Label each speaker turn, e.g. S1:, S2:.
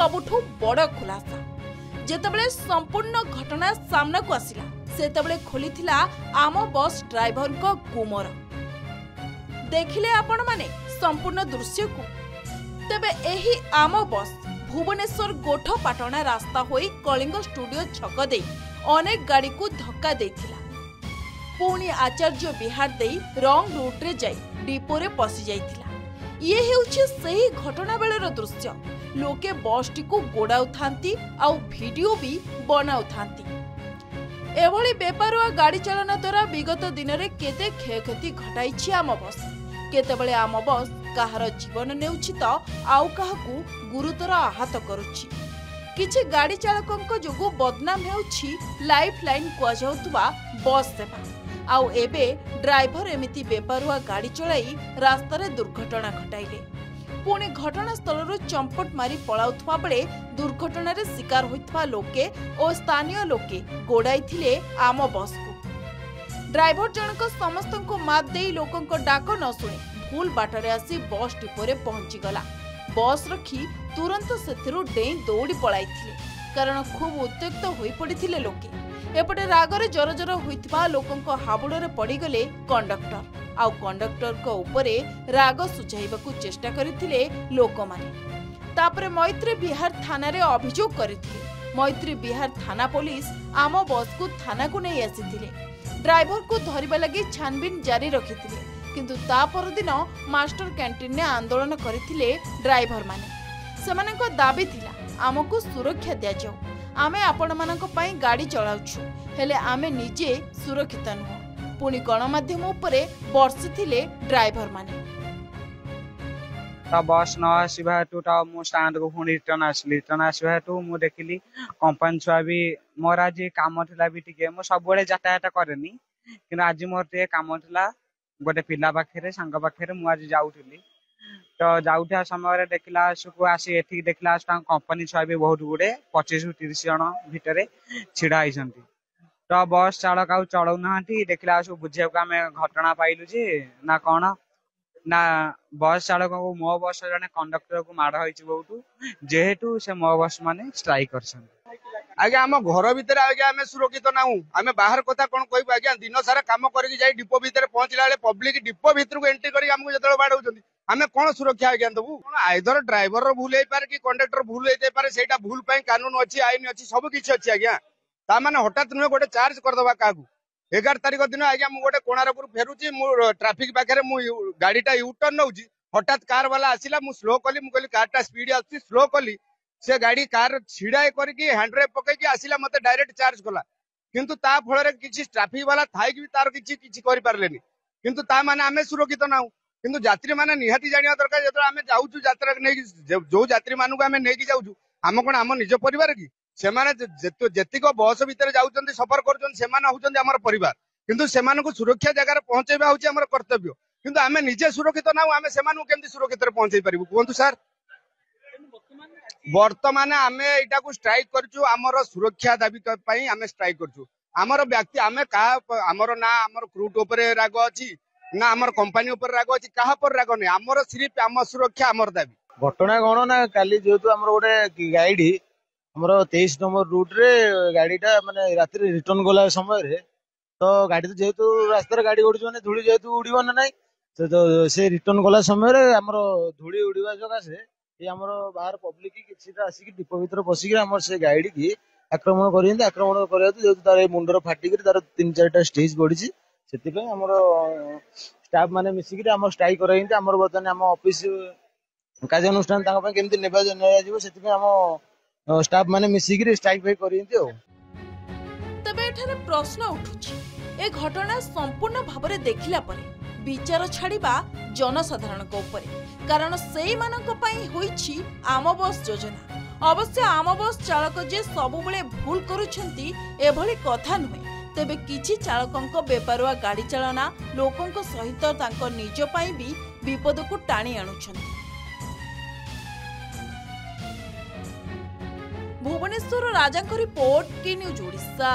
S1: सबुठु बड़ खुलासा। जेतेबेले संपूर्ण घटना सामना को आसिला सेतेबेले खोलिथिला आम बस ड्राइवर को गुमर। देखिले आपण माने संपूर्ण दृश्य को। तेबे एही आम बस भुवनेश्वर गोठपाटଣା रास्ता होई कलिंग स्टूडियो छक दे अनेक गाड़ी को धक्का देथिला। पुणी आचार्य विहार दे रंग रूट रे जाई डिपो रे पसी जाइथिला। ये हेउछि सही घटना बेलर दृश्य। लोके बस टी को गोड़ाउ थांती आउ वीडियो भी बनाउ थांती। एभली बेपारुआ गाड़ी चालन द्वारा विगत दिन में केते क्षयक्षति घटाई आम बस। केतेबेले आम बस कहार जीवन नेउछि तो आउ काहाकू गुरुतर आहत करुछि। किछि गाड़ी चालकंक जोगु बदनाम हेउछि लाइफ लाइन कुआ जाउतबा बस सेवा। आउ एबे ड्राइवर एमिति बेपारुआ गाड़ी चलाई रास्ता रे दुर्घटना घटाइले। पुणी घटनास्थल चंपट मारी पलाउथवा बेले दुर्घटना रे शिकार होइथवा लोके और स्थानीय लोके गोड़ाई आम बस को। ड्राइवर जनक समस्त को मात दे लोकंक डाक न शुणी भूल बाटरे आसी बस डिपोरे पहुंची गला। बस रखी तुरंत सेथिरु डेई दौड़ी पलाई कारण खूब उत्त्यक्त होई पड़िथिले लोके। एपटे रागरे जर जर होइथवा लोकंक हाबुड़े पड़गले कंडक्टर। आउ कंडक्टर को उपरे राग सुझाइबाकू चेष्टा करथिले लोक माने। तापरे मैत्री विहार थाना रे अभियोग करथिले। मैत्री विहार थाना पुलिस आम बस को थाना को नहीं आसीथिले। ड्राइवर को धरिबा लागि छानबीन जारी रखिथिले। किंतु ता परदिन मास्टर कैंटीन ने आंदोलन करथिले ड्राइवर माने। सेमानक दाबी थिला आमको सुरक्षा दिया जाऊ। आमे आपण मानक पई गाड़ी चलाउछु हेले आमे निजे सुरक्षित नुह। पुणी गणमाध्यम उपरे बर्षिथिले ड्राइवर माने।
S2: बस न आसवा मु स्टाण्ड को पुणी रिटर्न आसवा मु देखिली कंपनी छुआ भी मोर आज कम था भी टे मुझे सब यातायात कैनि कि आज मोर टे कम था गोटे पिला पाखे सांग पाखे मुझे जाऊली तो जाऊा समय देखला आसी एथि देखला कंपनी छुआ भी बहुत गुड़े 25 ରୁ 30 जन भितर छिड़ा होती तो बस चालक आउ चलाऊ ना देखला बुझे आम घटना पाइलु जे ना कौन ना बस चालक को मो बस जने कंडक्टर को माड़ होइछि बहुत जेहेतु से मो बस माने स्ट्राइक करछन।
S3: आज्ञा आम घर भितर आज्ञा आम सुरक्षित नाऊ आम बाहर कथा कौन कहबो आज्ञा दिन सारा काम करके जाई डिपो भितर पहुंचला बेले पब्लिक डिपो भितर को एंट्री करी हमको जतले बाडौछन आमे कोन सुरक्षा आज्ञा दबु आइदर ड्राइवर भूल होई पारे कि कंडक्टर भूल होई पारे सेटा भूल पई कानून अछि आईन अछि सब किछ अछि आज्ञा ता माने हठात नुहे गोटे चार्ज कर दबा कागु 11 तारिख दिन आज्ञा मु गोटे कोणारपुर फेरुची मु ट्रैफिक पाखे मु गाड़ीटा यूटर्न नउची हठात कार वाला आसिला मु स्लो कली मु कहली कारटा स्पीड आछि स्लो कली से गाड़ी कार छिड़ाए करके हैंडब्रेक पकई आसिला मते डायरेक्ट चार्ज कला किंतु ता फल किसी ट्रैफिक वाला थाई भी तार किसी कर पारलेनी किंतु ता माने आमे सुरक्षित नाऊ किंतु यात्री माने निहाती जानिया दरकार जतो आमे जाउछु यात्रा नै जो यात्री मानु आमे नै कि जाउछु हम कोन हम निज परिवार की से माने जेतिक बस भितर जाउछन्ती सफर करछन्ती से माने होछन्ती हमर परिवार किंतु से मानको सुरक्षा जगह पहुंचेबा होछि हमर कर्तव्य किंतु आमे निजे सुरक्षित नाऊ आमे से मानु केमति सुरक्षित रे पहुंचै परिबु कोंतु सर वर्तमान आमे एटा को स्ट्राइक करछु हमर सुरक्षा दाबी पई आमे स्ट्राइक करछु हमर व्यक्ति आमे का हमर ना हमर क्रूट ऊपर राग अछि ना हमर कंपनी ऊपर राग अछि कहा पर राग नै हमर सिर्फ हम सुरक्षा हमर दाबी
S4: घटना कोन ना काली जेतु हमर गोटे गाड़ी हमर 23 नंबर रूट रे गाड़ीटा माने रात्रि रिटर्न गला समय रे तो गाड़ी तो जेतु रास्ता रे गाड़ी उडी माने धूली जेतु उडीबो ना नै तो से रिटर्न गला समय रे हमर धूली उडीबा जगह से ये हमर बाहर पब्लिक किछिटा आसी कि डिपो भीतर बसी कि हमर से गाड़ी की आक्रमण करियंती आक्रमण करियंती जेतु तार मुंडर फाटी कि तार 3-4टा स्टेज बढिछि सेति पे हमर स्टाफ माने मिसी कि हमर स्ट्राइक करयंती हमर बतन हम ऑफिस कार्य अनुष्ठान तांग पे केमति नेबा जिवो सेति पे हम स्टाफ माने मिसी कि स्ट्राइक पे करियंती हो।
S1: तबे एठारे प्रश्न उठुछि ए घटना संपूर्ण भाबरे देखिला परे विचार छाड़िबा जनसाधारण को ऊपर कारण सेई मानक पई होईछि आम बस योजना। अवश्य आम बस चालक जे सबु बेले भूल करूछंती एभली कथा नुहे तेबे किछि चालकंक बेपारुआ गाड़ी चालना लोकंक सहित तांको निज पई भी विपद को टाणी आनुछंती। भुवनेश्वर राजांक रिपोर्ट के न्यूज ओडिशा।